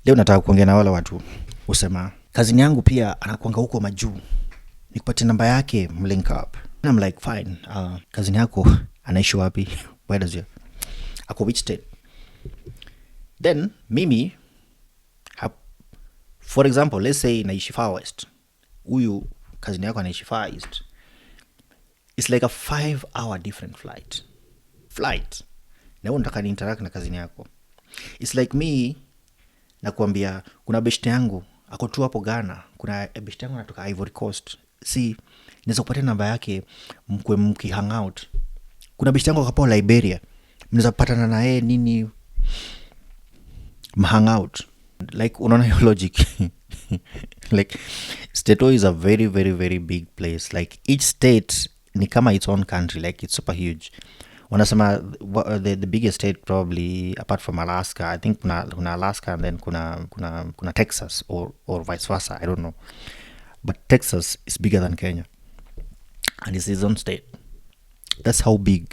Leo nataka kuongea na wale watu husema kazini yangu pia anakuanga huko Majuu, nikupatie namba yake mlink up. And I'm like fine, kazini yako anaishi wapi? Where does you ako which state? Then mimi for example, let's say naishi Far West, huyu kazini yako anaishi Far East. It's like a 5-hour different flight na unataka ni interact na kazini yako. It's like me nakuambia kuna beshte yangu ako tu hapo Ghana, kuna beshte yangu anatoka Ivory Coast, si naweza kupatia namba yake mkwe hang out. Kuna beshte yangu akapo Liberia, mnaweza patana na yeye nini mhang out. Like unaona hiyo logic? Like state is a very very very big place. Like each state ni kama its own country, like it's super huge. Wanasema the biggest state probably apart from Alaska, I think kuna Alaska and then kuna Texas or vice versa, I don't know, but Texas is bigger than Kenya and it's its own state. That's how big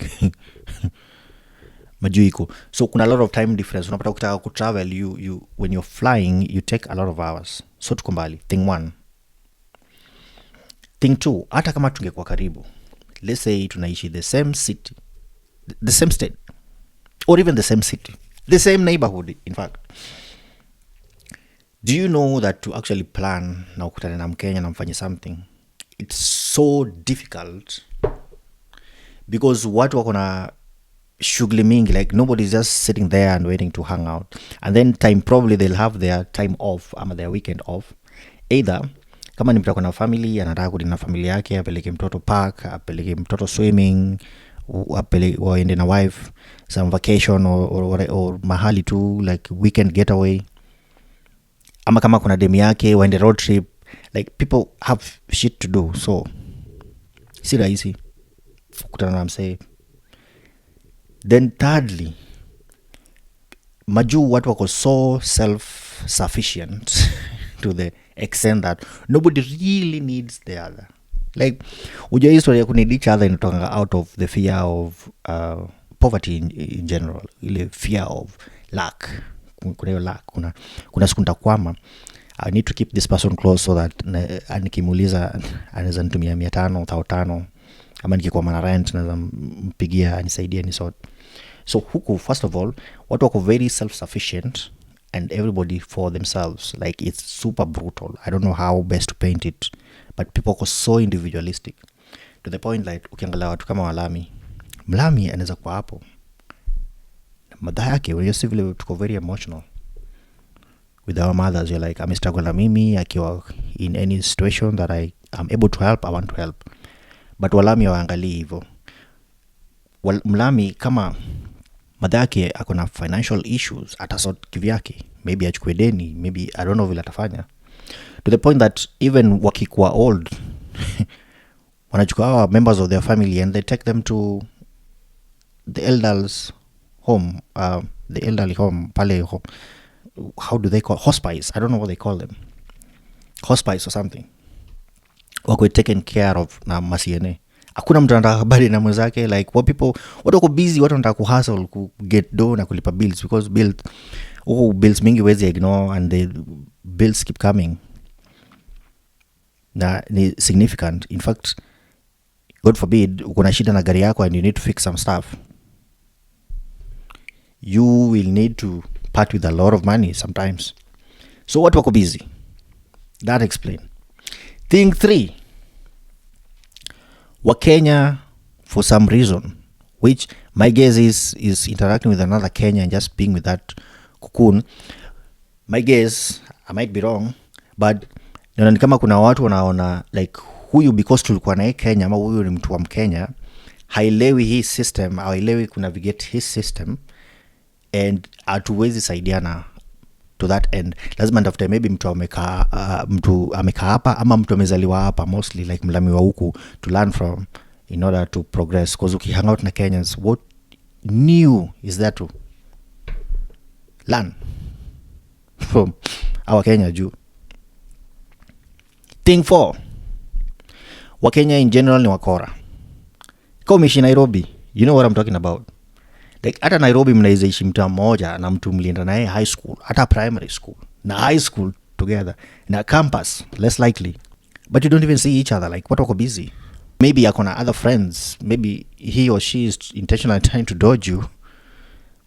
Majuu iko. So kuna a lot of time difference. Unapata ukitaka ku travel, you when you're flying you take a lot of hours, so tuko mbali. Thing one. Thing two, hata kama tungekuwa karibu, let's say tunaishi the same city, the same state, or even the same city, the same neighborhood in fact, do you know that to actually plan na ukutane na Mkenya na mfanye something, it's so difficult because watu wako na shughuli mingi. Like nobody's just sitting there and waiting to hang out, and then time probably they'll have their time off ama their weekend off. Either kama ni mtu na family anataka kurudi na familia yake, apeleke mtoto park, apeleke mtoto swimming, waende na wife some vacation or mahali tu like weekend getaway, ama kama kuna demu yake waende road trip. Like people have shit to do, so si rahisi kukutana na msee. Then thirdly, Majuu watu wako so self-sufficient to the extent that nobody really needs the other. Like ujua history ya kunid each other inatoka out of the fear of poverty in general, ile fear of lack. Kuna hiyo lack, kuna siku nitakwama, I need to keep this person close so that nikimuuliza anaweza nitumia 500 au 500, ama nikikuwa na rent naweza mpigia anisaidie ni sort. So huku first of all watu wako very self-sufficient and everybody for themselves. Like it's super brutal. I don't know how best to paint it, but people are so individualistic to the point like ukiangalia watu kama Mlami anaweza kuwa hapo mother yake, when you see vile tuko very emotional with our mothers. You're like, I'm struggling na mimi akiwa in any situation that I am able to help, I want to help. But Walami waangalii hivyo. Mlami kama mother yake akona financial issues, atasort kivyake, maybe achukue deni, maybe I don't know vile atafanya, to the point that even wakikuwa old wanachukua hawa members of their family and they take them to the elders home, the elderly home pale home. How do they call hospice? I don't know what they call them, hospice or something. Wako taken care of na masiene. Hakuna mtu anataka habari na mwenzake. Like what people, watu wako busy, watu wanataka kuhustle, ku get dough na kulipa bills, because bills mingi wezi ignore and the bills keep coming. Na ni significant. In fact, God forbid, ukona shida na gari yako and you need to fix some stuff, you will need to part with a lot of money sometimes. So watu wako busy. That explain. Thing 3, Wakenya for some reason, which my guess is interacting with another Kenya and just being with that cocoon. My guess, I might be wrong, but ni kama kuna watu wanaona like huyu because tulikuwa naye Kenya ama huyu ni mtu wa Mkenya, hailewi hii system, hailewi kuna navigate his system, and hatuwezi saidiana to that end. Lazima ndafute maybe mtu amekaa hapa ama mtu amezaliwa hapa, mostly like Mlami wa huku, to learn from in order to progress. Because ukihang out na Kenyans, what new is there to learn from our Kenya juu? Thing 4, Wakenya in general ni wakora. Kama umeishi Nairobi, you know what I'm talking about. Like hata Nairobi mnaweza ishi mtu mmoja na mtu mlienda naye high school, hata primary school, na high school together, na campus less likely, but you don't even see each other. Like, what wako busy? Maybe akona other friends, maybe he or she is intentionally trying to dodge you.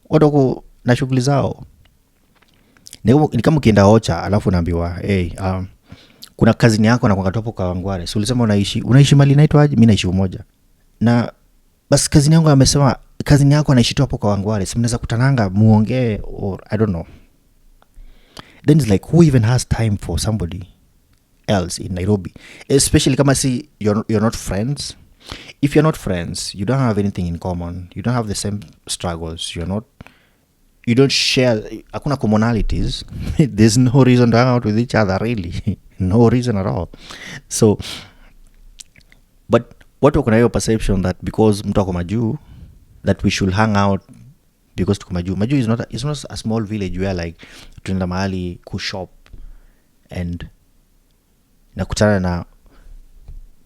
What wako na shughuli zao. Ni kama ukienda Ocha alafu unaambiwa hey, kuna kazini yako na kwa topo kwa Wangware, so ulisema unaishi mali inaitwa aje? Mimi naishi Umoja. Na basi kazini yangu amesema kazini yako anaishi tu hapo kwa Wangware, si mnaweza kutananga muongee, or I don't know. Then it's like, who even has time for somebody else in Nairobi, especially kama si you're not friends. If you're not friends, you don't have anything in common, you don't have the same struggles, you don't share, hakuna commonalities. There's no reason to hang out with each other, really. No reason at all. So but what kuna hiyo perception that because mtu ako Majuu that we should hang out because tuko Majuu. Majuu is not a small village where like tunaenda mahali kushop and nakutana na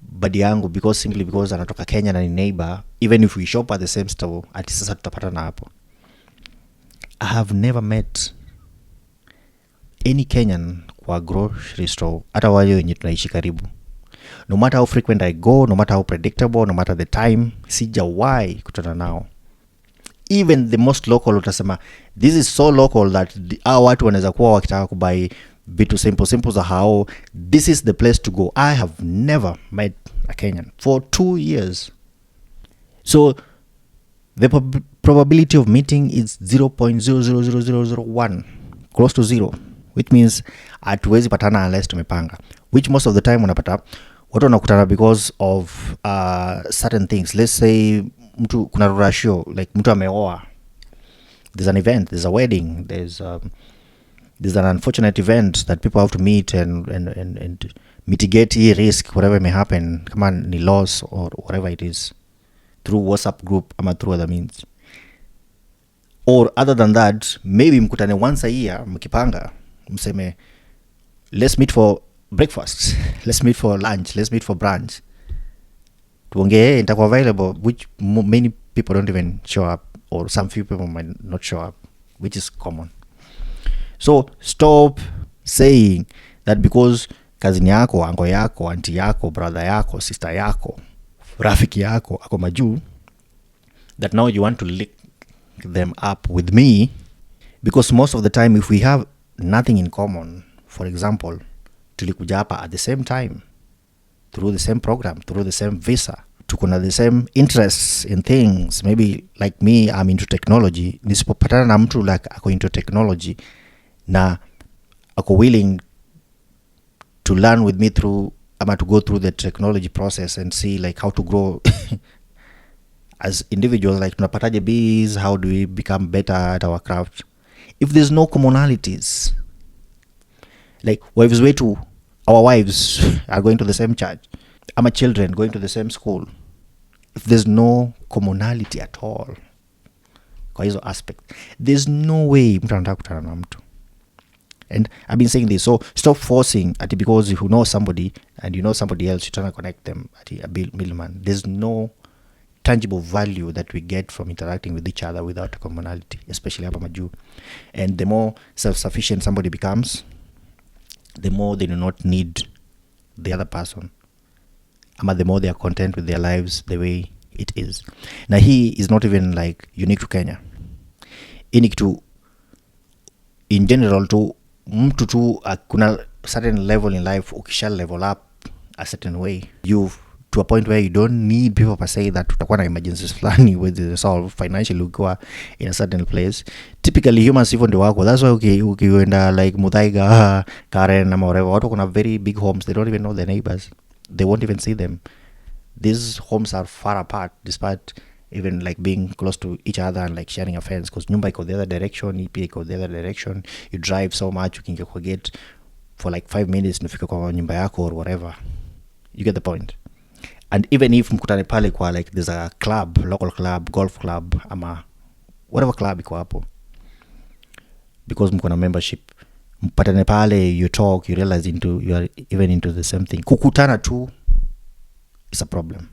badi yangu simply because anatoka Kenya na ni neighbor. Even if we shop at the same store, ati sasa tutapatana hapo. I have never met any Kenyan kwa grocery store, hata wale wenye tunaishi karibu. No matter how frequent I go, no matter how predictable, no matter the time, sijawahi kutana nao. Even the most local utasema, this is so local that hao watu wanaweza kuwa wakitaka kubai vitu simple za hao. This is the place to go. I have never met a Kenyan for 2 years. So the probability of meeting is 0.00001, close to zero, which means hatuwezi patana unless tumepanga, which most of the time unapata watu wanakutana because of certain things. Let's say mtu kuna ratio, like mtu ameoa, there's an event, there's a wedding, there's an unfortunate event that people have to meet and mitigate risk, whatever may happen, kama ni loss or whatever it is, through WhatsApp group ama through other means. Or other than that, maybe mkutane once a year, mkipanga mseme let's meet for breakfast, let's meet for lunch, let's meet for brunch, tuongee, nitakuwa available, which many people don't even show up, or some few people might not show up, which is common. So stop saying that because kazini yako, ango yako, auntie yako, brother yako, sister yako, rafiki yako ako Majuu, that now you want to link them up with me. Because most of the time, if we have nothing in common, for example, tulikuja hapa at the same time, through the same program, through the same visa, tukuna the same interests in things. Maybe like me, I'm into technology. Nisipopatana na mtu like ako into technology na ako willing to learn with me through, ama to go through the technology process and see like how to grow as individuals, like tunapataje bees, how do we become better at our craft. If there's no commonalities, like our wives are going to the same church, ama children going to the same school, if there's no commonality at all kwa hizo aspect, there's no way mtu anataka kutana na mtu. And I've been saying this, so stop forcing at because if you know somebody and you know somebody else, you're trying to connect them at a middleman. There's no tangible value that we get from interacting with each other without a commonality, especially hapa Majuu. And the more self-sufficient somebody becomes, the more they do not need the other person, ama the more they are content with their lives the way it is. Now he is not even like unique to Kenya, unique to in general to mtu tu kuna certain level in life, ukisha level up a certain way, you to a point where you don't need people per se that utakuwa na emergencies fulani with the solve financially ukiwa in a certain place. Typically humans even ndio wako. That's why ukienda like Muthaiga, Karen ama whatever, watu kuna very big homes, they don't even know their neighbors, they won't even see them. These homes are far apart despite even like being close to each other and like sharing a fence, because nyumba iko the other direction, ipi iko the other direction. You drive so much, ukiingia kwa gate for like 5 minutes nifika kwa nyumba yako or whatever. You get the point. And even if mkutane pale kwa like there's a club, local club, golf club ama whatever club iko hapo, because mko na membership, mpatane pale, you talk, you realize you are even into the same thing, kukutana tu is a problem.